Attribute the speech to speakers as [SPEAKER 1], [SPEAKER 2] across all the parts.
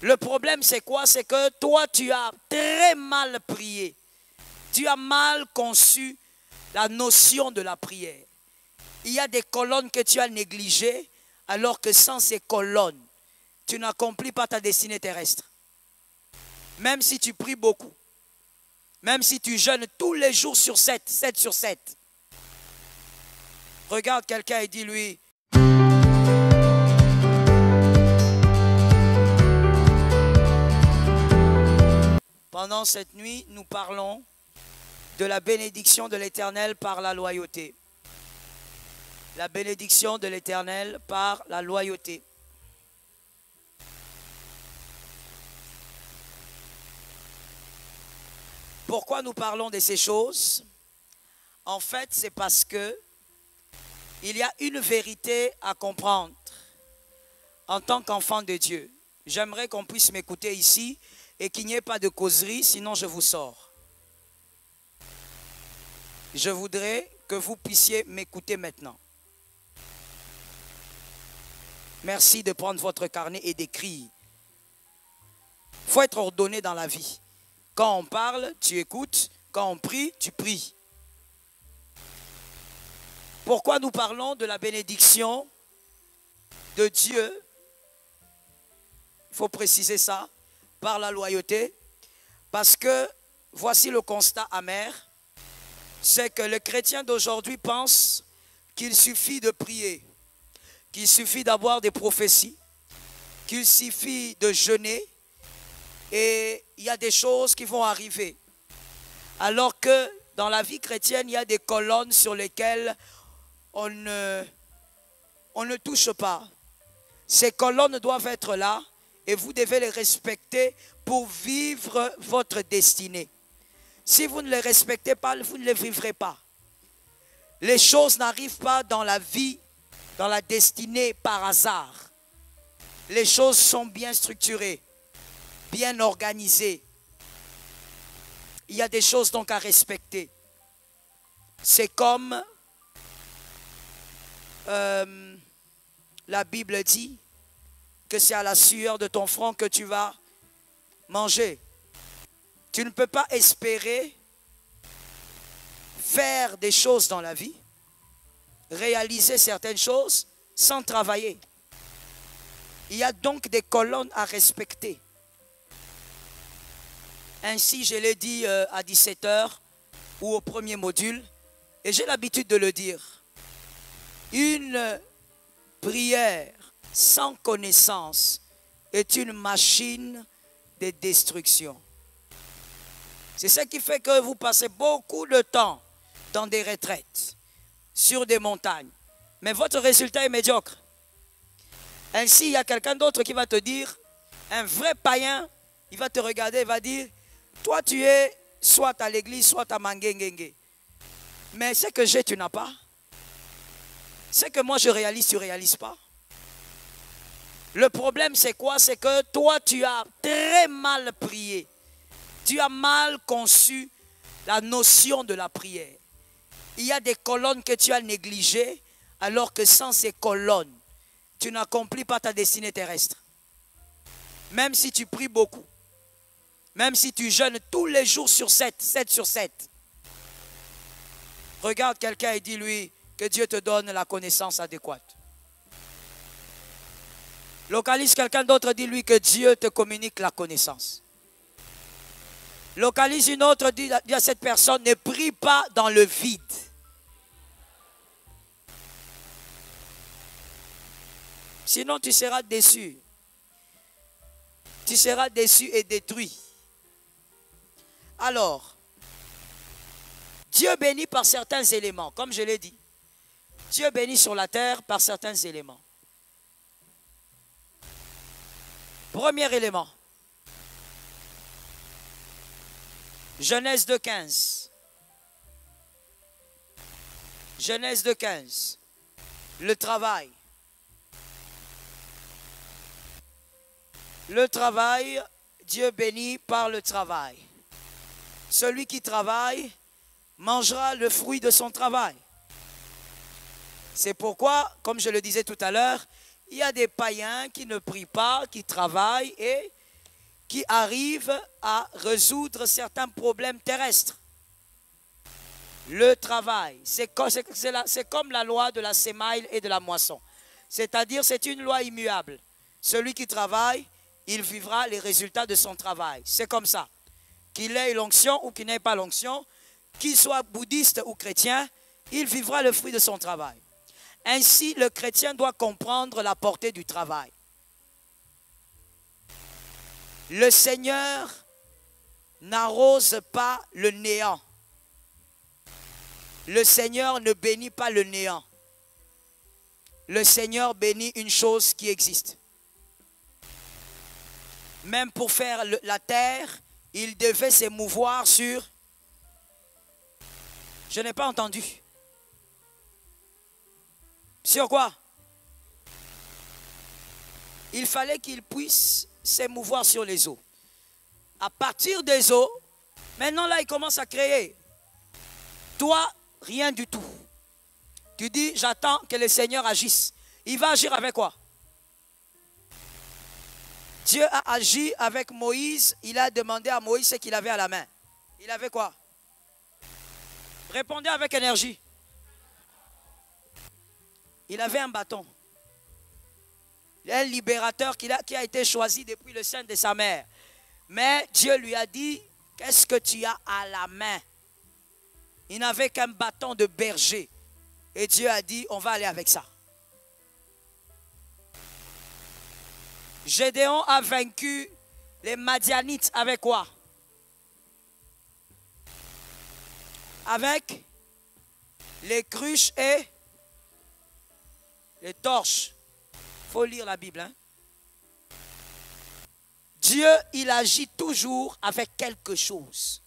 [SPEAKER 1] Le problème, c'est quoi? C'est que toi, tu as très mal prié. Tu as mal conçu la notion de la prière. Il y a des colonnes que tu as négligées, alors que sans ces colonnes, tu n'accomplis pas ta destinée terrestre. Même si tu pries beaucoup, même si tu jeûnes tous les jours sur 7, 7 sur 7. Regarde quelqu'un et dis-lui: pendant cette nuit, nous parlons de la bénédiction de l'Éternel par la loyauté. La bénédiction de l'Éternel par la loyauté. Pourquoi nous parlons de ces choses? En fait, c'est parce que il y a une vérité à comprendre en tant qu'enfant de Dieu. J'aimerais qu'on puisse m'écouter ici et qu'il n'y ait pas de causerie, sinon je vous sors. Je voudrais que vous puissiez m'écouter maintenant. Merci de prendre votre carnet et d'écrire. Il faut être ordonné dans la vie. Quand on parle, tu écoutes. Quand on prie, tu pries. Pourquoi nous parlons de la bénédiction de Dieu? Il faut préciser ça, par la loyauté. Parce que, voici le constat amer, c'est que les chrétiens d'aujourd'hui pensent qu'il suffit de prier, qu'il suffit d'avoir des prophéties, qu'il suffit de jeûner et il y a des choses qui vont arriver. Alors que dans la vie chrétienne, il y a des colonnes sur lesquelles on ne touche pas. Ces colonnes doivent être là et vous devez les respecter pour vivre votre destinée. Si vous ne les respectez pas, vous ne les vivrez pas. Les choses n'arrivent pas dans la vie, dans la destinée par hasard. Les choses sont bien structurées, bien organisées. Il y a des choses donc à respecter. C'est comme la Bible dit que c'est à la sueur de ton front que tu vas manger. Tu ne peux pas espérer faire des choses dans la vie, réaliser certaines choses sans travailler. Il y a donc des colonnes à respecter. Ainsi, je l'ai dit à 17 h ou au premier module, et j'ai l'habitude de le dire. Une prière sans connaissance est une machine de destruction. C'est ce qui fait que vous passez beaucoup de temps dans des retraites, sur des montagnes. Mais votre résultat est médiocre. Ainsi, il y a quelqu'un d'autre qui va te dire, un vrai païen, il va te regarder et va dire, toi tu es soit à l'église, soit à Mangengenge. Mais ce que j'ai, tu n'as pas. Ce que moi je réalise, tu ne réalises pas. Le problème c'est quoi? C'est que toi tu as très mal prié. Tu as mal conçu la notion de la prière. Il y a des colonnes que tu as négligées, alors que sans ces colonnes, tu n'accomplis pas ta destinée terrestre. Même si tu pries beaucoup, même si tu jeûnes tous les jours sur 7, 7 sur 7. Regarde quelqu'un et dis-lui que Dieu te donne la connaissance adéquate. Localise quelqu'un d'autre, dis-lui que Dieu te communique la connaissance. Localise une autre, dis à cette personne, ne prie pas dans le vide. Sinon, tu seras déçu. Tu seras déçu et détruit. Alors, Dieu bénit par certains éléments, comme je l'ai dit. Dieu bénit sur la terre par certains éléments. Premier élément. Genèse 2,15. Genèse 2,15. Le travail. Le travail, Dieu bénit par le travail. Celui qui travaille mangera le fruit de son travail. C'est pourquoi, comme je le disais tout à l'heure, il y a des païens qui ne prient pas, qui travaillent et qui arrive à résoudre certains problèmes terrestres. Le travail, c'est comme la loi de la semaille et de la moisson. C'est-à-dire, c'est une loi immuable. Celui qui travaille, il vivra les résultats de son travail. C'est comme ça. Qu'il ait l'onction ou qu'il n'ait pas l'onction, qu'il soit bouddhiste ou chrétien, il vivra le fruit de son travail. Ainsi, le chrétien doit comprendre la portée du travail. Le Seigneur n'arrose pas le néant. Le Seigneur ne bénit pas le néant. Le Seigneur bénit une chose qui existe. Même pour faire la terre, il devait s'émouvoir sur... Je n'ai pas entendu. Sur quoi? Il fallait qu'il puisse s'émouvoir sur les eaux. À partir des eaux, maintenant là, il commence à créer. Toi, rien du tout. Tu dis, j'attends que le Seigneur agisse. Il va agir avec quoi? Dieu a agi avec Moïse. Il a demandé à Moïse ce qu'il avait à la main. Il avait quoi? Répondez avec énergie. Il avait un bâton. Un libérateur qui a été choisi depuis le sein de sa mère. Mais Dieu lui a dit, qu'est-ce que tu as à la main? Il n'avait qu'un bâton de berger. Et Dieu a dit, on va aller avec ça. Gédéon a vaincu les Madianites avec quoi? Avec les cruches et les torches. Il faut lire la Bible. Hein? Dieu, il agit toujours avec quelque chose.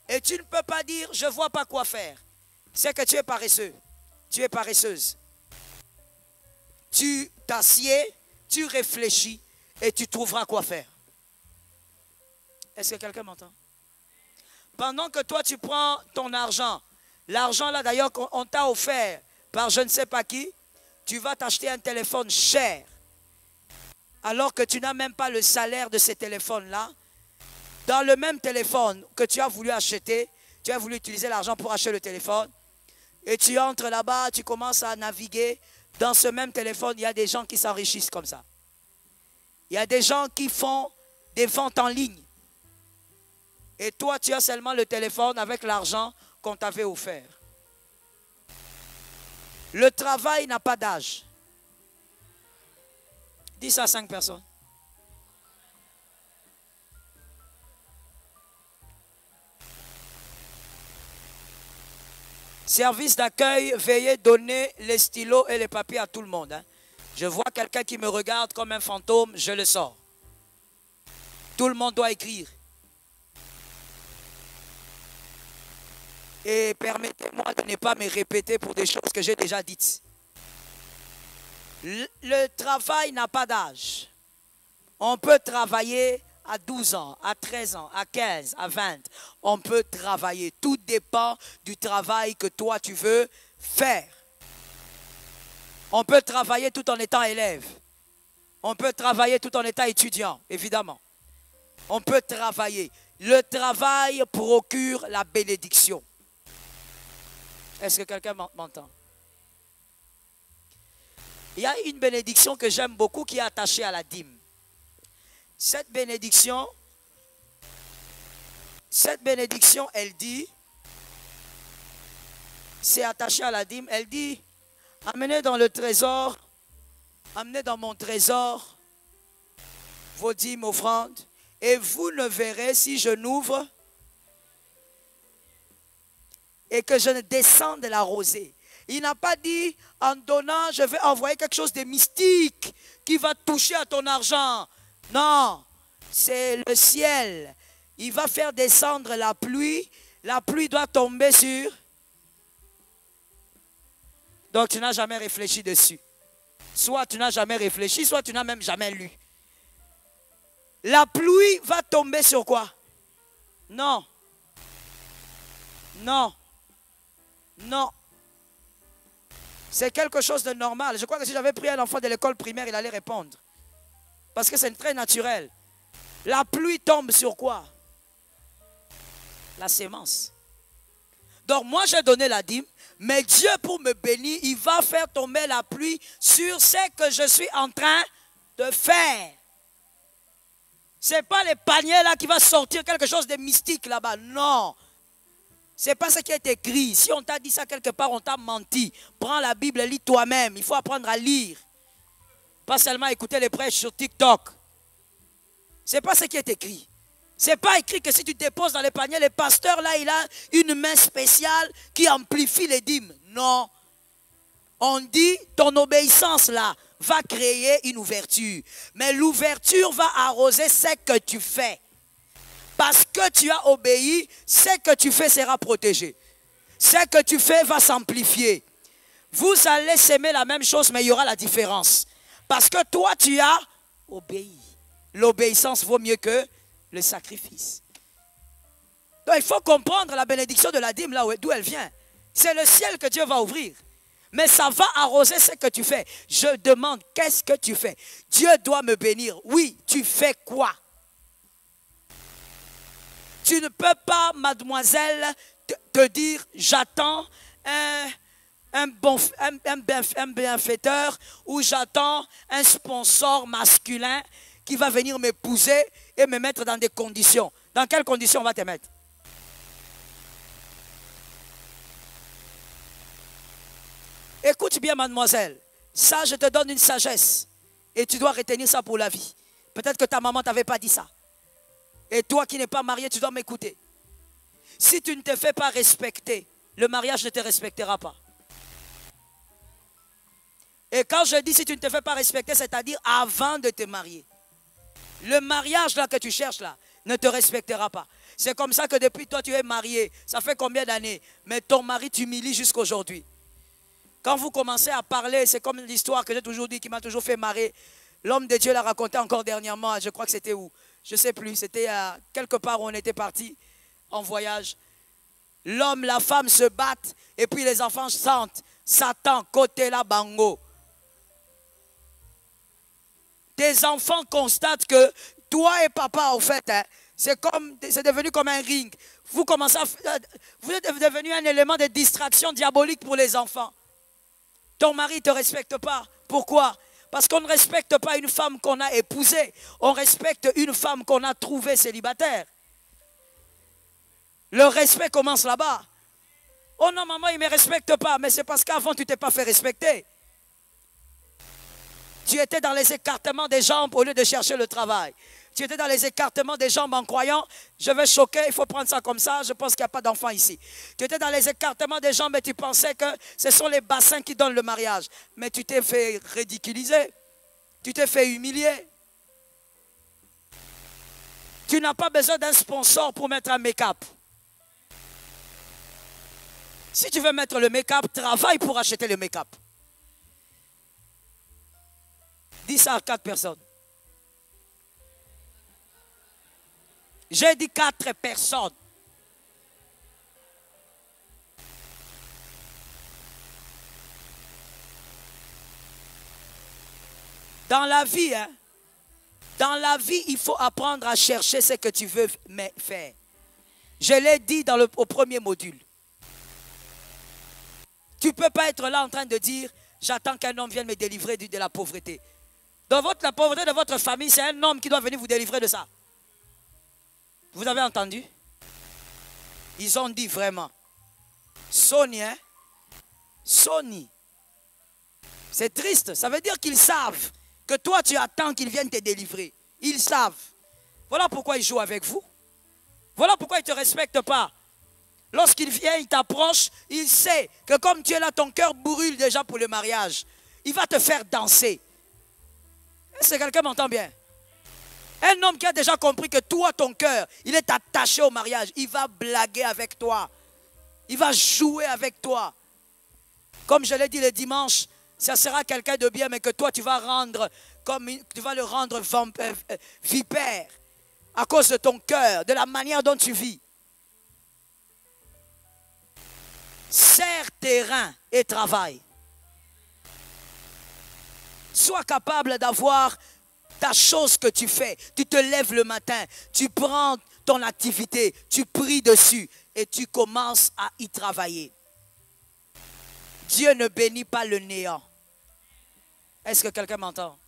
[SPEAKER 1] Et tu ne peux pas dire, je ne vois pas quoi faire. C'est que tu es paresseux. Tu es paresseuse. Tu t'assieds, tu réfléchis et tu trouveras quoi faire. Est-ce que quelqu'un m'entend? Pendant que toi, tu prends ton argent, l'argent là d'ailleurs qu'on t'a offert par je ne sais pas qui, tu vas t'acheter un téléphone cher. Alors que tu n'as même pas le salaire de ces téléphones-là. Dans le même téléphone que tu as voulu acheter, tu as voulu utiliser l'argent pour acheter le téléphone. Et tu entres là-bas, tu commences à naviguer. Dans ce même téléphone, il y a des gens qui s'enrichissent comme ça. Il y a des gens qui font des ventes en ligne. Et toi, tu as seulement le téléphone avec l'argent qu'on t'avait offert. Le travail n'a pas d'âge. Dis ça à 5 personnes. Service d'accueil, veuillez donner les stylos et les papiers à tout le monde. Hein. Je vois quelqu'un qui me regarde comme un fantôme, je le sors. Tout le monde doit écrire. Et permettez-moi de ne pas me répéter pour des choses que j'ai déjà dites. Le travail n'a pas d'âge. On peut travailler à 12 ans, à 13 ans, à 15, à 20. On peut travailler. Tout dépend du travail que toi tu veux faire. On peut travailler tout en étant élève. On peut travailler tout en étant étudiant, évidemment. On peut travailler. Le travail procure la bénédiction. Est-ce que quelqu'un m'entend? Il y a une bénédiction que j'aime beaucoup qui est attachée à la dîme. Cette bénédiction, elle dit, c'est attaché à la dîme, elle dit, amenez dans le trésor, amenez dans mon trésor vos dîmes, offrandes, et vous ne verrez si je n'ouvre et que je ne descende de la rosée. Il n'a pas dit, en donnant, je vais envoyer quelque chose de mystique qui va toucher à ton argent. Non, c'est le ciel. Il va faire descendre la pluie. La pluie doit tomber sur... Donc tu n'as jamais réfléchi dessus. Soit tu n'as jamais réfléchi, soit tu n'as même jamais lu. La pluie va tomber sur quoi? Non. Non. Non. C'est quelque chose de normal. Je crois que si j'avais pris un enfant de l'école primaire, il allait répondre. Parce que c'est très naturel. La pluie tombe sur quoi? La sémence. Donc moi j'ai donné la dîme, mais Dieu pour me bénir, il va faire tomber la pluie sur ce que je suis en train de faire. Ce n'est pas les paniers là qui va sortir quelque chose de mystique là-bas. Non. Ce n'est pas ce qui est écrit. Si on t'a dit ça quelque part, on t'a menti. Prends la Bible, lis toi-même. Il faut apprendre à lire. Pas seulement écouter les prêches sur TikTok. Ce n'est pas ce qui est écrit. Ce n'est pas écrit que si tu déposes dans les paniers, le pasteur là, il a une main spéciale qui amplifie les dîmes. Non. On dit, ton obéissance là va créer une ouverture. Mais l'ouverture va arroser ce que tu fais. Parce que tu as obéi, ce que tu fais sera protégé. Ce que tu fais va s'amplifier. Vous allez s'aimer la même chose, mais il y aura la différence. Parce que toi, tu as obéi. L'obéissance vaut mieux que le sacrifice. Donc, il faut comprendre la bénédiction de la dîme là d'où elle vient. C'est le ciel que Dieu va ouvrir. Mais ça va arroser ce que tu fais. Je demande, qu'est-ce que tu fais? Dieu doit me bénir. Oui, tu fais quoi? Tu ne peux pas, mademoiselle, te dire, j'attends un bienfaiteur ou j'attends un sponsor masculin qui va venir m'épouser et me mettre dans des conditions. Dans quelles conditions on va te mettre? Écoute bien, mademoiselle. Ça, je te donne une sagesse. Et tu dois retenir ça pour la vie. Peut-être que ta maman ne t'avait pas dit ça. Et toi qui n'es pas marié, tu dois m'écouter. Si tu ne te fais pas respecter, le mariage ne te respectera pas. Et quand je dis si tu ne te fais pas respecter, c'est-à-dire avant de te marier. Le mariage là que tu cherches là ne te respectera pas. C'est comme ça que depuis toi tu es marié. Ça fait combien d'années? Mais ton mari t'humilie jusqu'à aujourd'hui. Quand vous commencez à parler, c'est comme l'histoire que j'ai toujours dit, qui m'a toujours fait marrer. L'homme de Dieu l'a raconté encore dernièrement, je crois que c'était où? Je ne sais plus, c'était quelque part où on était parti en voyage. L'homme, la femme se battent et puis les enfants sentent Satan, côté la bango. Tes enfants constatent que toi et papa, en fait, hein, c'est devenu comme un ring. Vous êtes devenu un élément de distraction diabolique pour les enfants. Ton mari ne te respecte pas. Pourquoi? Parce qu'on ne respecte pas une femme qu'on a épousée. On respecte une femme qu'on a trouvée célibataire. Le respect commence là-bas. Oh non, maman, il ne me respecte pas. Mais c'est parce qu'avant, tu ne t'es pas fait respecter. Tu étais dans les écartements des jambes au lieu de chercher le travail. Tu étais dans les écartements des jambes en croyant, je vais choquer, il faut prendre ça comme ça, je pense qu'il n'y a pas d'enfant ici. Tu étais dans les écartements des jambes et tu pensais que ce sont les bassins qui donnent le mariage. Mais tu t'es fait ridiculiser, tu t'es fait humilier. Tu n'as pas besoin d'un sponsor pour mettre un make-up. Si tu veux mettre le make-up, travaille pour acheter le make-up. Dis ça à 4 personnes. J'ai dit 4 personnes. Dans la vie, hein, il faut apprendre à chercher ce que tu veux faire. Je l'ai dit au premier module. Tu ne peux pas être là en train de dire, j'attends qu'un homme vienne me délivrer de la pauvreté. La pauvreté de votre famille, c'est un homme qui doit venir vous délivrer de ça. Vous avez entendu? Ils ont dit vraiment. Sony, hein? Sony. C'est triste. Ça veut dire qu'ils savent que toi, tu attends qu'ils viennent te délivrer. Ils savent. Voilà pourquoi ils jouent avec vous. Voilà pourquoi ils ne te respectent pas. Lorsqu'il vient, il t'approche, il sait que comme tu es là, ton cœur brûle déjà pour le mariage. Il va te faire danser. Est-ce que quelqu'un m'entend bien? Un homme qui a déjà compris que toi, ton cœur, il est attaché au mariage. Il va blaguer avec toi. Il va jouer avec toi. Comme je l'ai dit le dimanche, ça sera quelqu'un de bien, mais que toi, tu vas le rendre vipère. À cause de ton cœur, de la manière dont tu vis. Serre tes reins et travaille. Sois capable d'avoir ta chose que tu fais. Tu te lèves le matin, tu prends ton activité, tu pries dessus et tu commences à y travailler. Dieu ne bénit pas le néant. Est-ce que quelqu'un m'entend?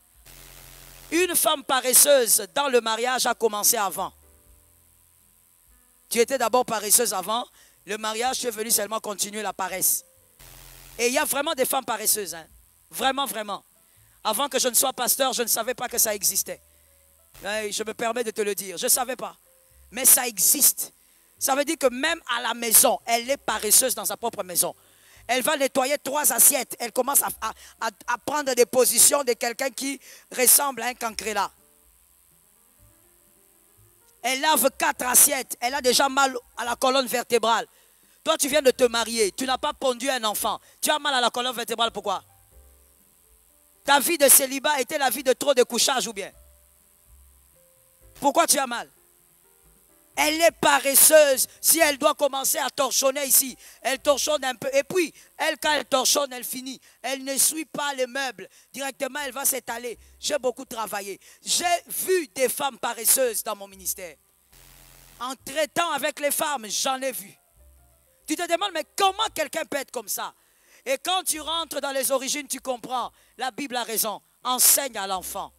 [SPEAKER 1] Une femme paresseuse dans le mariage a commencé avant. Tu étais d'abord paresseuse avant. Le mariage, tu es venu seulement continuer la paresse. Et il y a vraiment des femmes paresseuses. Hein? Vraiment, vraiment. Avant que je ne sois pasteur, je ne savais pas que ça existait. Je me permets de te le dire. Je ne savais pas. Mais ça existe. Ça veut dire que même à la maison, elle est paresseuse dans sa propre maison. Elle va nettoyer 3 assiettes. Elle commence à prendre des positions de quelqu'un qui ressemble à un cancréla. Elle lave 4 assiettes. Elle a déjà mal à la colonne vertébrale. Toi, tu viens de te marier. Tu n'as pas pondu un enfant. Tu as mal à la colonne vertébrale. Pourquoi? Ta vie de célibat était la vie de trop de couchage ou bien? Pourquoi tu as mal? Elle est paresseuse. Si elle doit commencer à torchonner ici, elle torchonne un peu. Et puis, elle, quand elle torchonne, elle finit. Elle ne suit pas les meubles. Directement, elle va s'étaler. J'ai beaucoup travaillé. J'ai vu des femmes paresseuses dans mon ministère. En traitant avec les femmes, j'en ai vu. Tu te demandes, mais comment quelqu'un peut être comme ça? Et quand tu rentres dans les origines, tu comprends. La Bible a raison. Enseigne à l'enfant.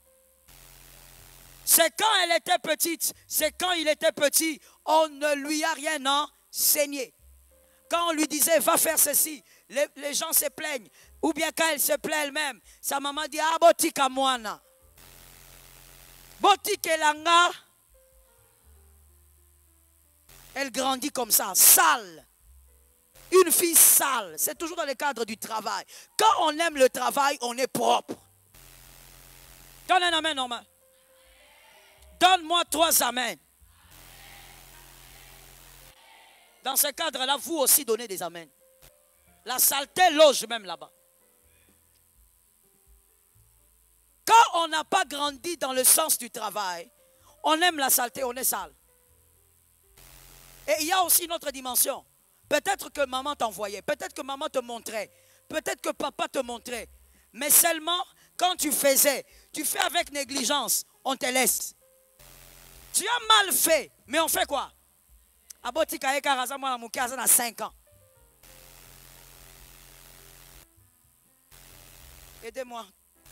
[SPEAKER 1] C'est quand elle était petite, c'est quand il était petit, on ne lui a rien enseigné. Quand on lui disait, va faire ceci, les gens se plaignent. Ou bien quand elle se plaint elle-même, sa maman dit, ah, botika moana. Botikelanga. Elle grandit comme ça, sale. Une fille sale, c'est toujours dans le cadre du travail. Quand on aime le travail, on est propre. Donne un amen, normal. Donne-moi 3 amens. Dans ce cadre-là, vous aussi donnez des amens. La saleté loge même là-bas. Quand on n'a pas grandi dans le sens du travail, on aime la saleté, on est sale. Et il y a aussi une autre dimension. Peut-être que maman t'envoyait, peut-être que maman te montrait, peut-être que papa te montrait. Mais seulement quand tu faisais, tu fais avec négligence, on te laisse. Tu as mal fait, mais on fait quoi? Abotika e karaza mwana muke aza na 5 ans. Aidez-moi,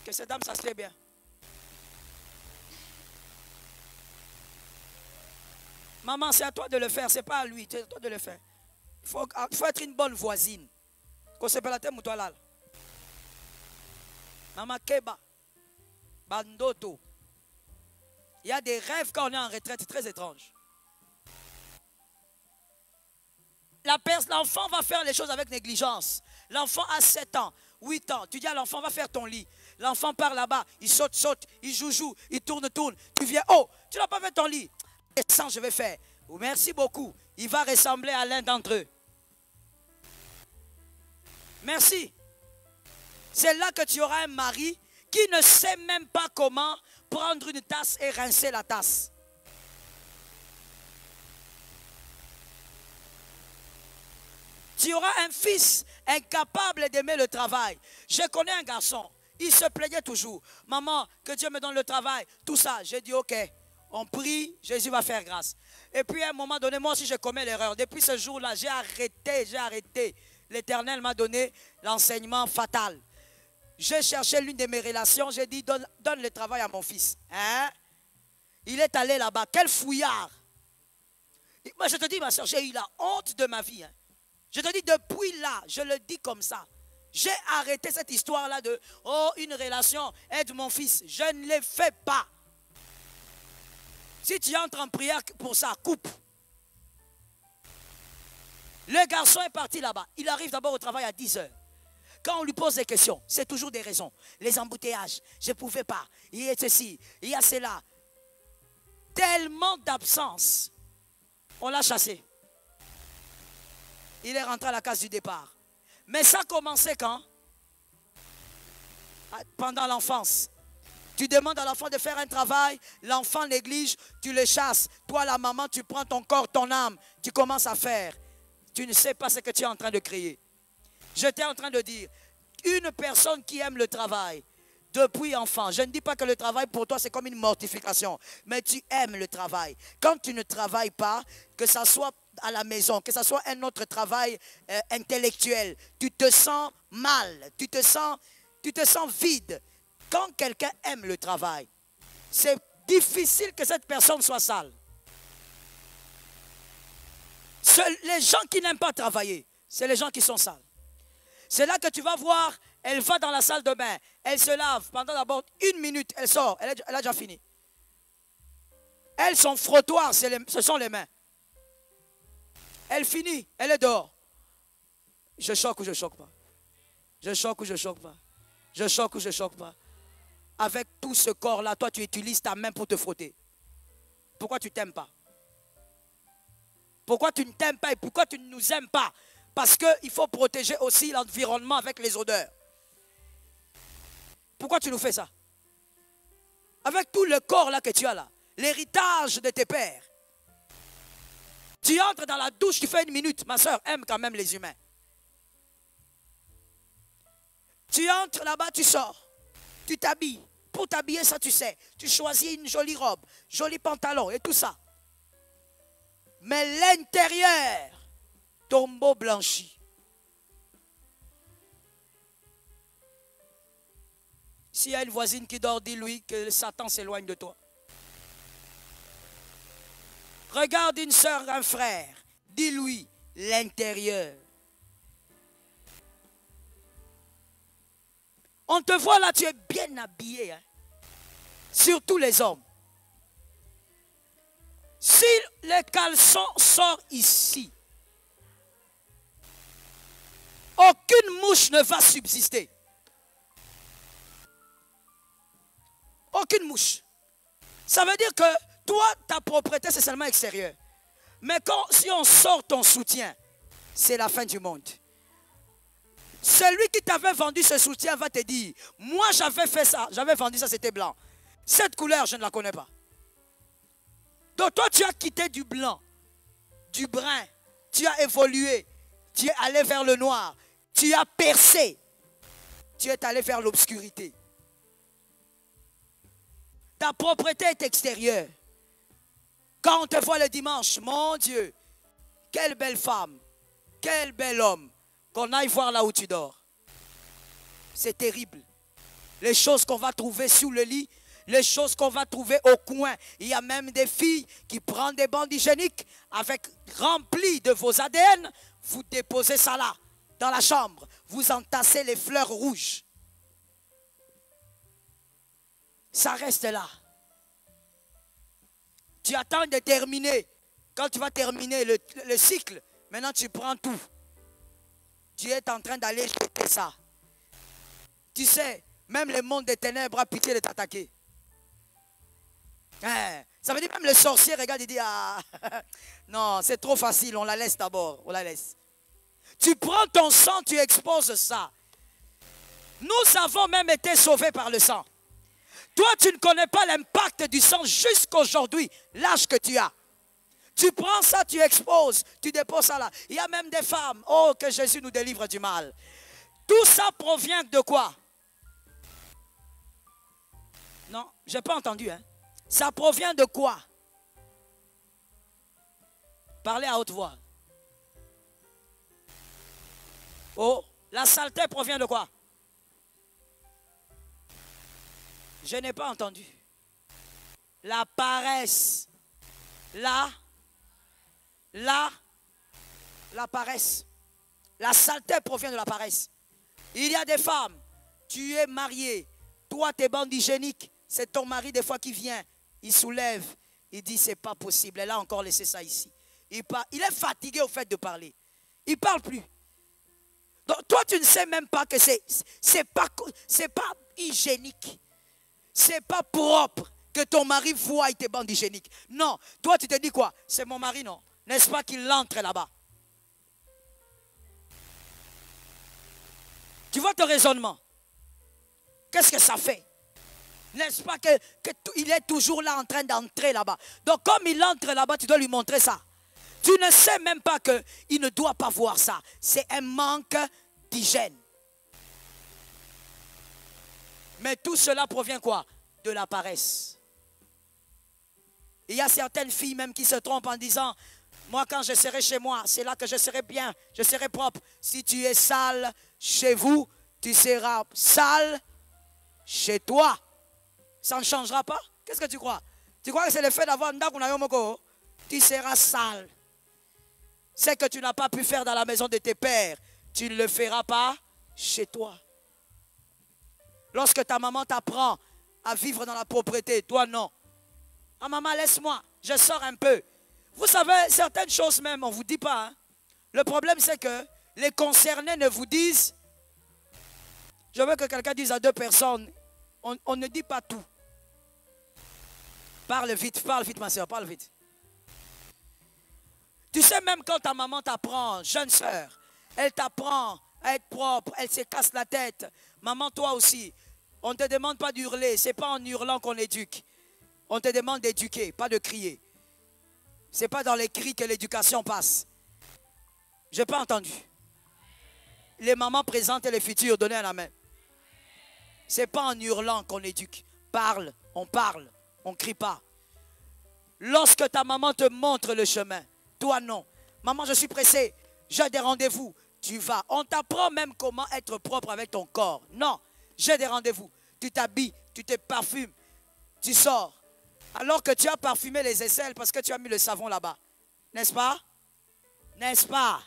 [SPEAKER 1] que cette dame s'assied bien. Maman, c'est à toi de le faire, c'est pas à lui, c'est à toi de le faire. Il faut être une bonne voisine. Maman Keba, Bandoto. Il y a des rêves quand on est en retraite très étranges. L'enfant va faire les choses avec négligence. L'enfant a 7 ans, 8 ans. Tu dis à l'enfant, va faire ton lit. L'enfant part là-bas, il saute, il joue, il tourne. Tu viens, oh, tu n'as pas fait ton lit. Descends, je vais faire. Oh, merci beaucoup. Il va ressembler à l'un d'entre eux. Merci. C'est là que tu auras un mari qui ne sait même pas comment prendre une tasse et rincer la tasse. Tu auras un fils incapable d'aimer le travail. Je connais un garçon, il se plaignait toujours. Maman, que Dieu me donne le travail, tout ça. J'ai dit ok, on prie, Jésus va faire grâce. Et puis à un moment donné, moi aussi je commets l'erreur. Depuis ce jour-là, j'ai arrêté. L'Éternel m'a donné l'enseignement fatal. J'ai cherché l'une de mes relations, j'ai dit donne le travail à mon fils. Hein? Il est allé là-bas, quel fouillard. Moi je te dis ma soeur, j'ai eu la honte de ma vie. Hein? Je te dis depuis là, je le dis comme ça. J'ai arrêté cette histoire-là de oh une relation, aide mon fils. Je ne le fais pas. Si tu entres en prière pour ça, coupe. Le garçon est parti là-bas. Il arrive d'abord au travail à 10 heures. Quand on lui pose des questions, c'est toujours des raisons. Les embouteillages, je ne pouvais pas. Il y a ceci, il y a cela. Tellement d'absence. On l'a chassé. Il est rentré à la case du départ. Mais ça a commencé quand? Pendant l'enfance. Tu demandes à l'enfant de faire un travail, l'enfant néglige, tu le chasses. Toi, la maman, tu prends ton corps, ton âme, tu commences à faire. Tu ne sais pas ce que tu es en train de créer. J'étais en train de dire, une personne qui aime le travail, depuis enfant. Je ne dis pas que le travail pour toi c'est comme une mortification, mais tu aimes le travail. Quand tu ne travailles pas, que ça soit à la maison, que ça soit un autre travail intellectuel, tu te sens mal, tu te sens vide. Quand quelqu'un aime le travail, c'est difficile que cette personne soit sale. Les gens qui n'aiment pas travailler, c'est les gens qui sont sales. C'est là que tu vas voir, elle va dans la salle de bain, elle se lave pendant d'abord 1 minute, elle sort, elle a déjà fini. Elle, son frottoir, ce sont les mains. Elle finit, elle est dehors. Je choque ou je choque pas? Je choque ou je choque pas? Je choque ou je choque pas? Avec tout ce corps-là, toi tu utilises ta main pour te frotter. Pourquoi tu t'aimes pas? Pourquoi tu ne t'aimes pas et pourquoi tu ne nous aimes pas? Parce qu'il faut protéger aussi l'environnement avec les odeurs. Pourquoi tu nous fais ça? Avec tout le corps là que tu as là, l'héritage de tes pères. Tu entres dans la douche, tu fais 1 minute. Ma soeur aime quand même les humains. Tu entres là-bas, tu sors. Tu t'habilles. Pour t'habiller, ça tu sais. Tu choisis une jolie robe, joli pantalon et tout ça. Mais l'intérieur, tombeau blanchi. S'il y a une voisine qui dort, dis-lui que Satan s'éloigne de toi. Regarde une soeur, un frère, dis-lui l'intérieur. On te voit là, tu es bien habillé. Hein? Surtout les hommes. Si le caleçon sort ici, aucune mouche ne va subsister. Aucune mouche. Ça veut dire que toi, ta propreté, c'est seulement extérieur. Mais si on sort ton soutien, c'est la fin du monde. Celui qui t'avait vendu ce soutien va te dire, moi j'avais fait ça, j'avais vendu ça, c'était blanc. Cette couleur, je ne la connais pas. Donc toi, tu as quitté du blanc, du brun, tu as évolué, tu es allé vers le noir, tu as percé, tu es allé vers l'obscurité. Ta propreté est extérieure. Quand on te voit le dimanche, mon Dieu, quelle belle femme, quel bel homme, qu'on aille voir là où tu dors. C'est terrible. Les choses qu'on va trouver sous le lit, les choses qu'on va trouver au coin. Il y a même des filles qui prennent des bandes hygiéniques avec remplis de vos ADN. Vous déposez ça là, dans la chambre. Vous entassez les fleurs rouges. Ça reste là. Tu attends de terminer. Quand tu vas terminer le cycle, maintenant tu prends tout. Tu es en train d'aller jeter ça. Tu sais, même le monde des ténèbres a pitié de t'attaquer. Hein? Ça veut dire même le sorcier regarde et dit, ah, non, c'est trop facile, on la laisse d'abord, on la laisse. Tu prends ton sang, tu exposes ça. Nous avons même été sauvés par le sang. Toi, tu ne connais pas l'impact du sang jusqu'aujourd'hui, l'âge que tu as. Tu prends ça, tu exposes, tu déposes ça là. Il y a même des femmes, oh, que Jésus nous délivre du mal. Tout ça provient de quoi? Non, je n'ai pas entendu. Hein? Ça provient de quoi? Parlez à haute voix. Oh, la saleté provient de quoi? Je n'ai pas entendu. La paresse. La paresse. La saleté provient de la paresse. Il y a des femmes, tu es marié, toi tes bandes hygiéniques, c'est ton mari des fois qui vient, il soulève, il dit c'est pas possible, elle a encore laissé ça ici. Il est fatigué au fait de parler. Il ne parle plus. Donc toi tu ne sais même pas que c'est pas hygiénique. C'est pas propre que ton mari voie tes bandes hygiéniques. Non, toi tu te dis quoi? C'est mon mari, non? N'est-ce pas qu'il entre là-bas? Tu vois ton raisonnement? Qu'est-ce que ça fait? N'est-ce pas qu'il est toujours là en train d'entrer là-bas? Donc comme il entre là-bas, tu dois lui montrer ça. Tu ne sais même pas qu'il ne doit pas voir ça. C'est un manque d'hygiène. Mais tout cela provient quoi? De la paresse. Il y a certaines filles même qui se trompent en disant, moi quand je serai chez moi, c'est là que je serai bien, je serai propre. Si tu es sale chez vous, tu seras sale chez toi. Ça ne changera pas. Qu'est-ce que tu crois? Tu crois que c'est le fait d'avoir un ndako? Tu seras sale. C'est que tu n'as pas pu faire dans la maison de tes pères. Tu ne le feras pas chez toi. Lorsque ta maman t'apprend à vivre dans la propriété, toi non. Ah maman, laisse-moi, je sors un peu. Vous savez, certaines choses même, on ne vous dit pas. Hein. Le problème, c'est que les concernés ne vous disent. Je veux que quelqu'un dise à deux personnes, on ne dit pas tout. Parle vite ma soeur, parle vite. Tu sais, même quand ta maman t'apprend, jeune soeur, elle t'apprend à être propre, elle se casse la tête. Maman, toi aussi, on ne te demande pas d'hurler, ce n'est pas en hurlant qu'on éduque. On te demande d'éduquer, pas de crier. Ce n'est pas dans les cris que l'éducation passe. Je n'ai pas entendu. Les mamans présentes et les futures, donnez à la main. Ce n'est pas en hurlant qu'on éduque. Parle, on ne crie pas. Lorsque ta maman te montre le chemin, toi non. Maman, je suis pressée, j'ai des rendez-vous. Tu vas. On t'apprend même comment être propre avec ton corps. Non, j'ai des rendez-vous. Tu t'habilles, tu te parfumes, tu sors. Alors que tu as parfumé les aisselles parce que tu as mis le savon là-bas. N'est-ce pas? N'est-ce pas?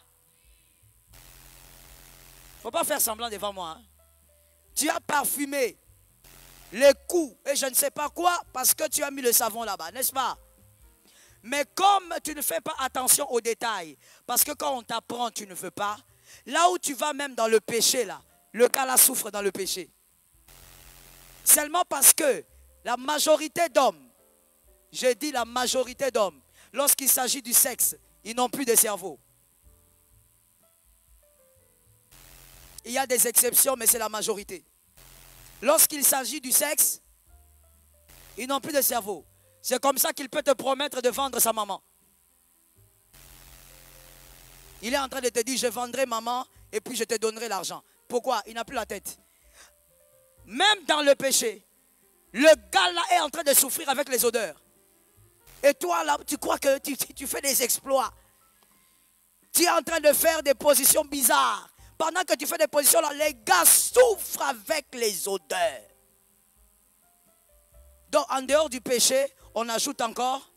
[SPEAKER 1] Il ne faut pas faire semblant devant moi. Hein? Tu as parfumé les coups et je ne sais pas quoi parce que tu as mis le savon là-bas. N'est-ce pas? Mais comme tu ne fais pas attention aux détails, parce que quand on t'apprend, tu ne veux pas, là où tu vas même dans le péché, là, le gars là souffre dans le péché. Seulement parce que la majorité d'hommes, j'ai dit la majorité d'hommes, lorsqu'il s'agit du sexe, ils n'ont plus de cerveau. Il y a des exceptions, mais c'est la majorité. Lorsqu'il s'agit du sexe, ils n'ont plus de cerveau. C'est comme ça qu'il peut te promettre de vendre sa maman. Il est en train de te dire, je vendrai maman et puis je te donnerai l'argent. Pourquoi? Il n'a plus la tête. Même dans le péché, le gars là est en train de souffrir avec les odeurs. Et toi là, tu crois que tu fais des exploits. Tu es en train de faire des positions bizarres. Pendant que tu fais des positions là, les gars souffrent avec les odeurs. Donc en dehors du péché, on ajoute encore.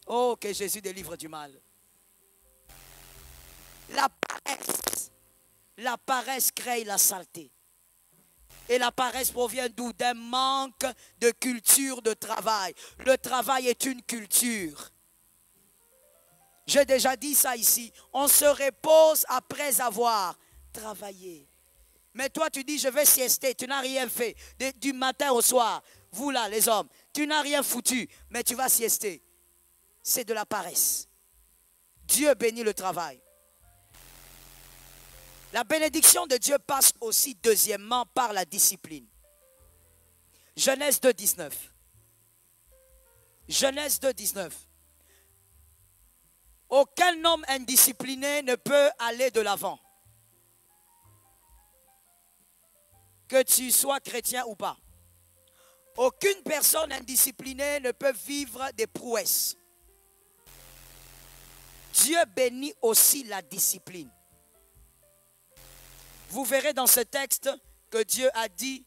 [SPEAKER 1] Oh, que Jésus délivre du mal. La paresse crée la saleté. Et la paresse provient d'où? D'un manque de culture de travail. Le travail est une culture. J'ai déjà dit ça ici. On se repose après avoir travaillé. Mais toi, tu dis, je vais siester. Tu n'as rien fait. Du matin au soir. Vous là, les hommes, tu n'as rien foutu, mais tu vas siester. C'est de la paresse. Dieu bénit le travail. La bénédiction de Dieu passe aussi deuxièmement par la discipline. Genèse 2, 19. Genèse 2, 19. Aucun homme indiscipliné ne peut aller de l'avant. Que tu sois chrétien ou pas. Aucune personne indisciplinée ne peut vivre des prouesses. Dieu bénit aussi la discipline. Vous verrez dans ce texte que Dieu a dit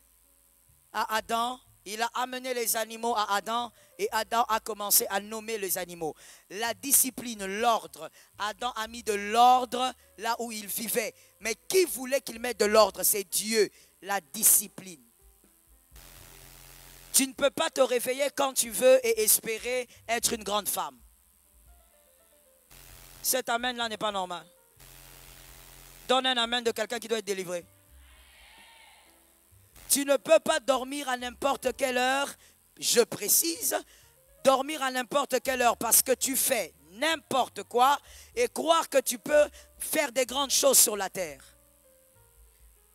[SPEAKER 1] à Adam, il a amené les animaux à Adam et Adam a commencé à nommer les animaux. La discipline, l'ordre. Adam a mis de l'ordre là où il vivait. Mais qui voulait qu'il mette de l'ordre? C'est Dieu, la discipline. Tu ne peux pas te réveiller quand tu veux et espérer être une grande femme. Cet amen-là n'est pas normal. Donne un amen de quelqu'un qui doit être délivré. Tu ne peux pas dormir à n'importe quelle heure, je précise, dormir à n'importe quelle heure parce que tu fais n'importe quoi et croire que tu peux faire des grandes choses sur la terre.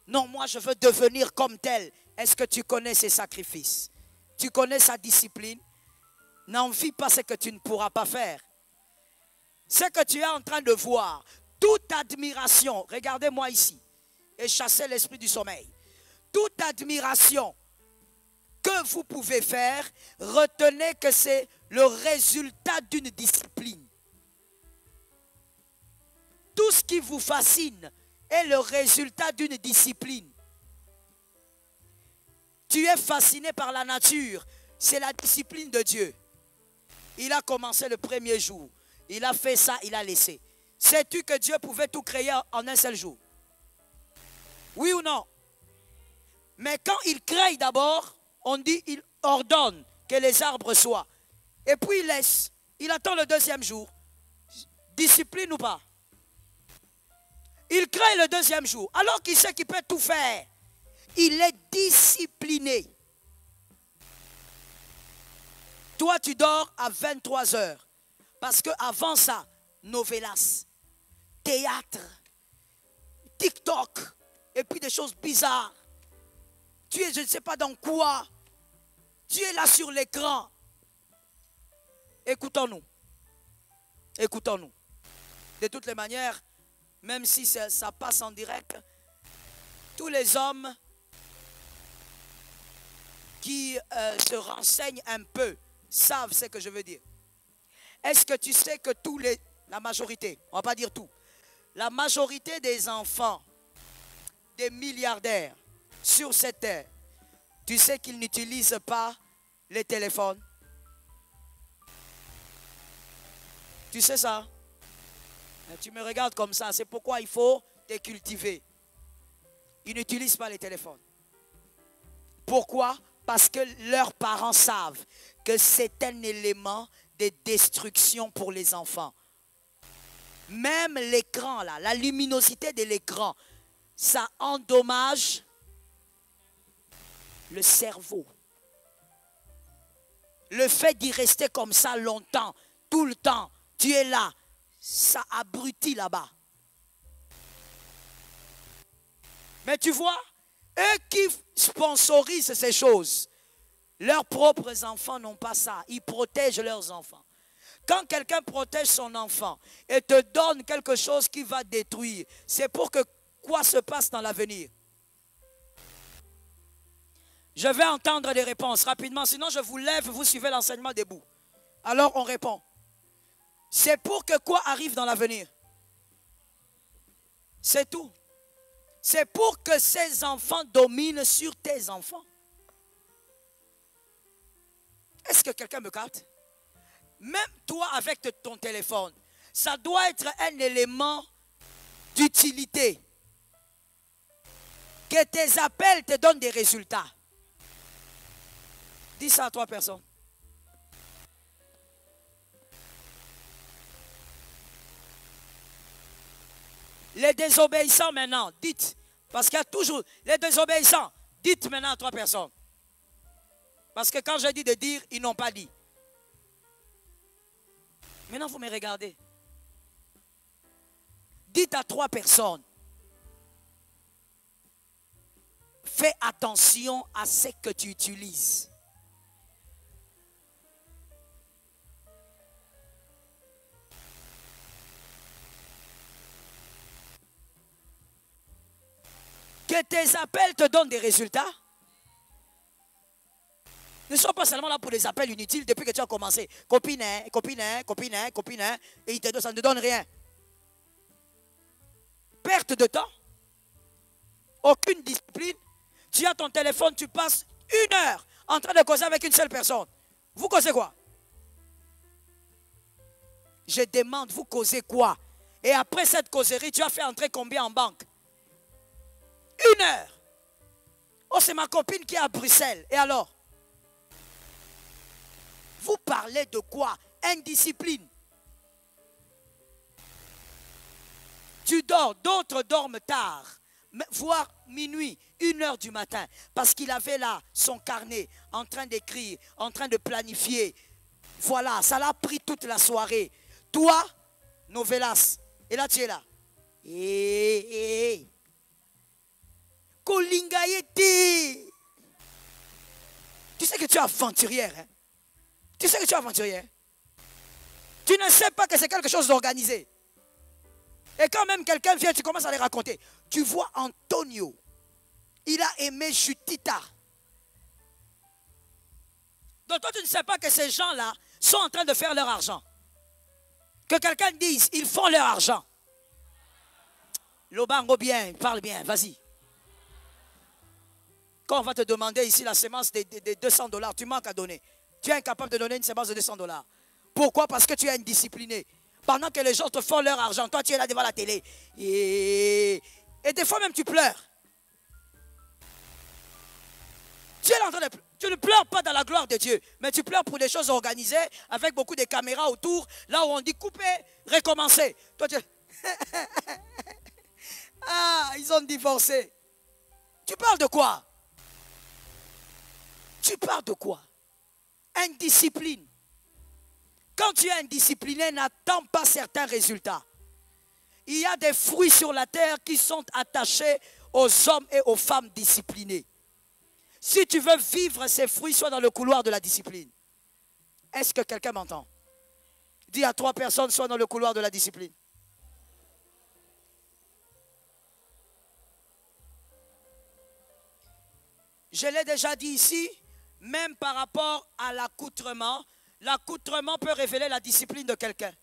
[SPEAKER 1] Non, moi je veux devenir comme tel. Est-ce que tu connais ses sacrifices? Tu connais sa discipline? N'envie pas ce que tu ne pourras pas faire. Ce que tu es en train de voir, toute admiration, regardez-moi ici, et chassez l'esprit du sommeil. toute admiration que vous pouvez faire, retenez que c'est le résultat d'une discipline. Tout ce qui vous fascine est le résultat d'une discipline. Tu es fasciné par la nature, c'est la discipline de Dieu. Il a commencé le premier jour, il a fait ça, il a laissé. Sais-tu que Dieu pouvait tout créer en un seul jour? Oui ou non? Mais quand il crée d'abord, on dit il ordonne que les arbres soient. Et puis il laisse. Il attend le deuxième jour. Discipline ou pas? Il crée le deuxième jour. Alors qu'il sait qu'il peut tout faire. Il est discipliné. Toi, tu dors à 23 heures. Parce qu'avant ça, novelas, théâtre, TikTok, et puis des choses bizarres. Tu es, je ne sais pas dans quoi. Tu es là sur l'écran. Écoutons-nous. Écoutons-nous. De toutes les manières, même si ça passe en direct, tous les hommes qui se renseignent un peu savent ce que je veux dire. Est-ce que tu sais que la majorité, on ne va pas dire tout, la majorité des enfants, des milliardaires sur cette terre, tu sais qu'ils n'utilisent pas les téléphones? Tu sais ça? Tu me regardes comme ça, c'est pourquoi il faut te cultiver. Ils n'utilisent pas les téléphones. Pourquoi? Parce que leurs parents savent que c'est un élément de destruction pour les enfants. Même l'écran, là, la luminosité de l'écran, ça endommage le cerveau. Le fait d'y rester comme ça longtemps, tout le temps, tu es là, ça abrutit là-bas. Mais tu vois, eux qui sponsorisent ces choses, leurs propres enfants n'ont pas ça. Ils protègent leurs enfants. Quand quelqu'un protège son enfant et te donne quelque chose qui va détruire, c'est pour que quoi se passe dans l'avenir? Je vais entendre des réponses rapidement, sinon je vous lève, vous suivez l'enseignement debout. Alors on répond. C'est pour que quoi arrive dans l'avenir? C'est tout. C'est pour que ces enfants dominent sur tes enfants. Est-ce que quelqu'un me capte? Même toi avec ton téléphone, ça doit être un élément d'utilité. Que tes appels te donnent des résultats. Dis ça à 3 personnes. Les désobéissants maintenant, dites. Parce qu'il y a toujours les désobéissants. Dites maintenant à 3 personnes. Parce que quand j'ai dit de dire, ils n'ont pas dit. Maintenant, vous me regardez. Dites à 3 personnes. Fais attention à ce que tu utilises. Que tes appels te donnent des résultats. Ne sois pas seulement là pour des appels inutiles depuis que tu as commencé. Copine, et ça ne te donne rien. Perte de temps. Aucune discipline. Tu as ton téléphone, tu passes 1 heure en train de causer avec une seule personne. Vous causez quoi? Je demande, vous causez quoi? Et après cette causerie, tu as fait entrer combien en banque? 1 heure. Oh, c'est ma copine qui est à Bruxelles. Et alors? Vous parlez de quoi? Indiscipline. Tu dors, d'autres dorment tard, voire minuit, 1 heure du matin, parce qu'il avait là son carnet, en train d'écrire, en train de planifier. Voilà, ça l'a pris toute la soirée. Toi, novelas, et là tu es là. Kolingayeti. Tu sais que tu es aventurière, hein? Tu sais que tu es aventurière. Tu ne sais pas que c'est quelque chose d'organisé. Et quand même quelqu'un vient, tu commences à les raconter. Tu vois Antonio Il a aimé Jutita. Donc toi, tu ne sais pas que ces gens-là sont en train de faire leur argent. Que quelqu'un dise, ils font leur argent. Lobango bien, parle bien, vas-y. Quand on va te demander ici la sémence de $200, tu manques à donner. Tu es incapable de donner une sémence de $200. Pourquoi? Parce que tu es indiscipliné. Pendant que les gens te font leur argent, toi tu es là devant la télé. Et des fois même tu pleures. Tu es là en train de pleurer. Tu ne pleures pas dans la gloire de Dieu, mais tu pleures pour des choses organisées, avec beaucoup de caméras autour, là où on dit couper, recommencer. Toi tu... Ah, ils ont divorcé. Tu parles de quoi? Tu parles de quoi? Indiscipline. Quand tu es indiscipliné, n'attends pas certains résultats. Il y a des fruits sur la terre qui sont attachés aux hommes et aux femmes disciplinés. Si tu veux vivre ces fruits, sois dans le couloir de la discipline. Est-ce que quelqu'un m'entend? Dis à 3 personnes, sois dans le couloir de la discipline. Je l'ai déjà dit ici, même par rapport à l'accoutrement, l'accoutrement peut révéler la discipline de quelqu'un.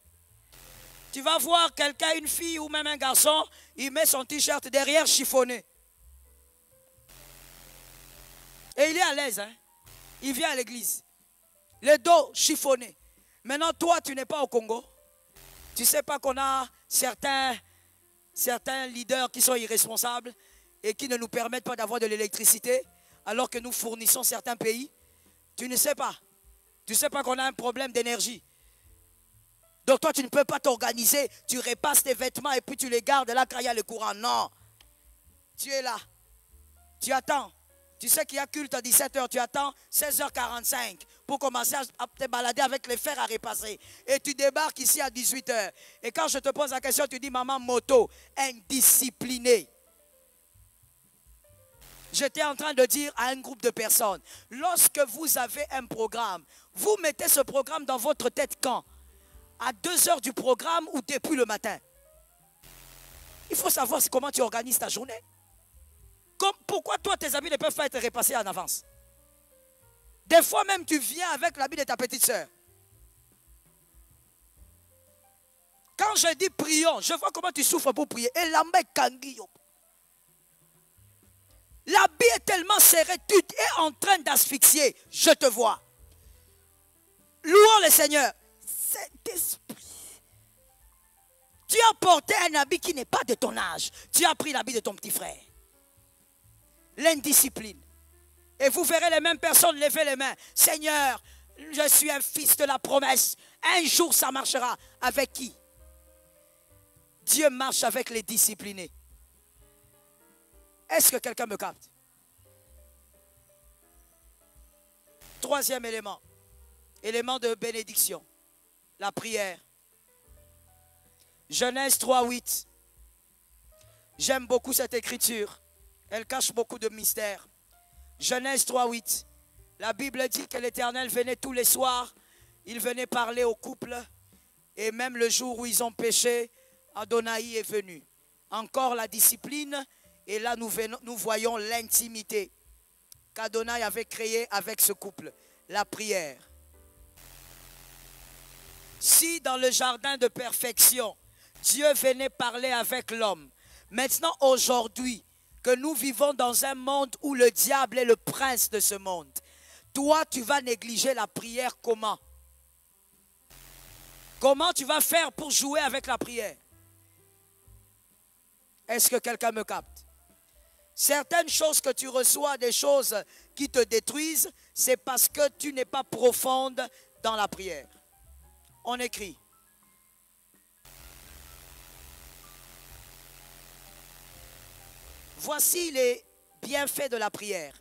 [SPEAKER 1] Tu vas voir quelqu'un, une fille ou même un garçon, il met son t-shirt derrière chiffonné. Et il est à l'aise, hein? Il vient à l'église. Le dos chiffonné. Maintenant, toi, tu n'es pas au Congo. Tu ne sais pas qu'on a certains leaders qui sont irresponsables et qui ne nous permettent pas d'avoir de l'électricité alors que nous fournissons certains pays. Tu ne sais pas. Tu ne sais pas qu'on a un problème d'énergie. Donc toi, tu ne peux pas t'organiser. Tu repasses tes vêtements et puis tu les gardes là quand il y a le courant. Non. Tu es là. Tu attends. Tu sais qu'il y a culte à 17h, tu attends 16h45 pour commencer à te balader avec les fers à repasser. Et tu débarques ici à 18h. Et quand je te pose la question, tu dis, maman, moto, indiscipliné. J'étais en train de dire à un groupe de personnes, lorsque vous avez un programme, vous mettez ce programme dans votre tête quand? À 2h du programme ou depuis le matin? Il faut savoir comment tu organises ta journée. Pourquoi toi, tes habits ne peuvent pas être repassés en avance? Des fois même, tu viens avec l'habit de ta petite soeur. Quand je dis prions, je vois comment tu souffres pour prier. Et l'ambé kangi. L'habit est tellement serré, tu es en train d'asphyxier. Je te vois. Louons le Seigneur. Saint-Esprit. Tu as porté un habit qui n'est pas de ton âge. Tu as pris l'habit de ton petit frère. L'indiscipline. Et vous verrez les mêmes personnes lever les mains. Seigneur, je suis un fils de la promesse. Un jour ça marchera. Avec qui? Dieu marche avec les disciplinés. Est-ce que quelqu'un me capte? Troisième élément. Élément de bénédiction. La prière. Genèse 3:8. J'aime beaucoup cette écriture. Elle cache beaucoup de mystères. Genèse 3:8. La Bible dit que l'Éternel venait tous les soirs. Il venait parler au couple. Et même le jour où ils ont péché, Adonai est venu. Encore la discipline. Et là, nous voyons l'intimité qu'Adonai avait créée avec ce couple. La prière. Si dans le jardin de perfection, Dieu venait parler avec l'homme. Maintenant, aujourd'hui, que nous vivons dans un monde où le diable est le prince de ce monde. Toi, tu vas négliger la prière comment? Comment tu vas faire pour jouer avec la prière? Est-ce que quelqu'un me capte? Certaines choses que tu reçois, des choses qui te détruisent, c'est parce que tu n'es pas profonde dans la prière. On écrit. Voici les bienfaits de la prière.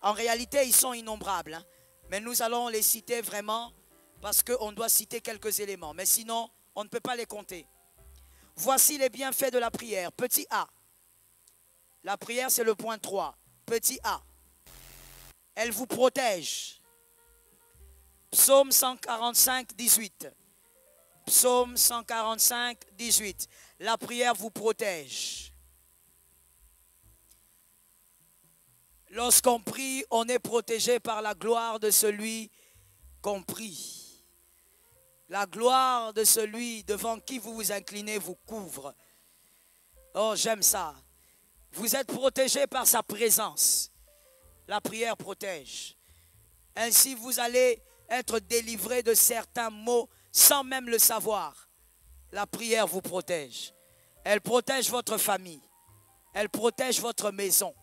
[SPEAKER 1] En réalité, ils sont innombrables. Hein? Mais nous allons les citer vraiment parce qu'on doit citer quelques éléments. Mais sinon, on ne peut pas les compter. Voici les bienfaits de la prière. Petit a. La prière, c'est le point 3. Petit a. Elle vous protège. Psaume 145, 18. Psaume 145, 18. La prière vous protège. Lorsqu'on prie, on est protégé par la gloire de celui qu'on prie. La gloire de celui devant qui vous vous inclinez vous couvre. Oh, j'aime ça. Vous êtes protégé par sa présence. La prière protège. Ainsi, vous allez être délivré de certains maux sans même le savoir. La prière vous protège. Elle protège votre famille. Elle protège votre maison.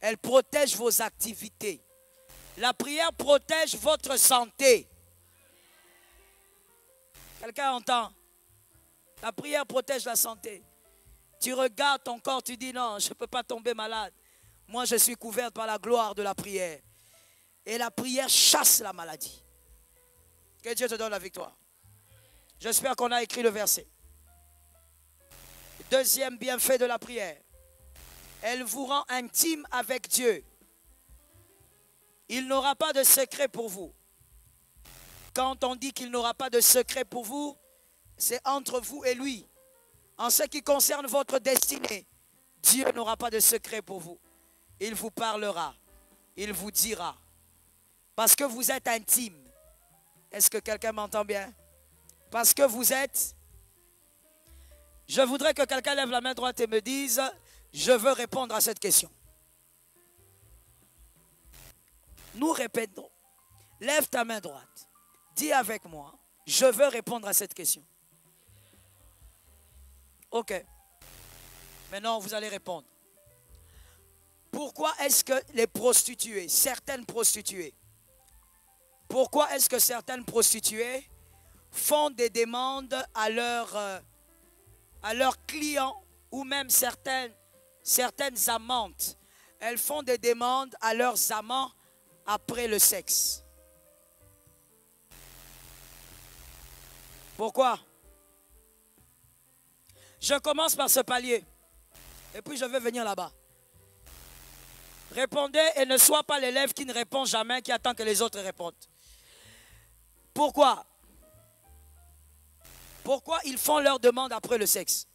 [SPEAKER 1] Elle protège vos activités. La prière protège votre santé. Quelqu'un entend? La prière protège la santé. Tu regardes ton corps, tu dis non, je ne peux pas tomber malade. Moi, je suis couverte par la gloire de la prière. Et la prière chasse la maladie. Que Dieu te donne la victoire. J'espère qu'on a écrit le verset. Deuxième bienfait de la prière. Elle vous rend intime avec Dieu. Il n'aura pas de secret pour vous. Quand on dit qu'il n'aura pas de secret pour vous, c'est entre vous et lui. En ce qui concerne votre destinée, Dieu n'aura pas de secret pour vous. Il vous parlera. Il vous dira. Parce que vous êtes intime. Est-ce que quelqu'un m'entend bien? Parce que vous êtes... Je voudrais que quelqu'un lève la main droite et me dise... Je veux répondre à cette question. Nous répétons. Lève ta main droite. Dis avec moi. Je veux répondre à cette question. Ok. Maintenant, vous allez répondre. Pourquoi est-ce que les prostituées, certaines prostituées, pourquoi est-ce que certaines prostituées font des demandes à leurs clients ou même certaines amantes, elles font des demandes à leurs amants après le sexe? Pourquoi? Je commence par ce palier et puis je vais venir là-bas. Répondez et ne sois pas l'élève qui ne répond jamais, qui attend que les autres répondent. Pourquoi? Pourquoi ils font leurs demandes après le sexe?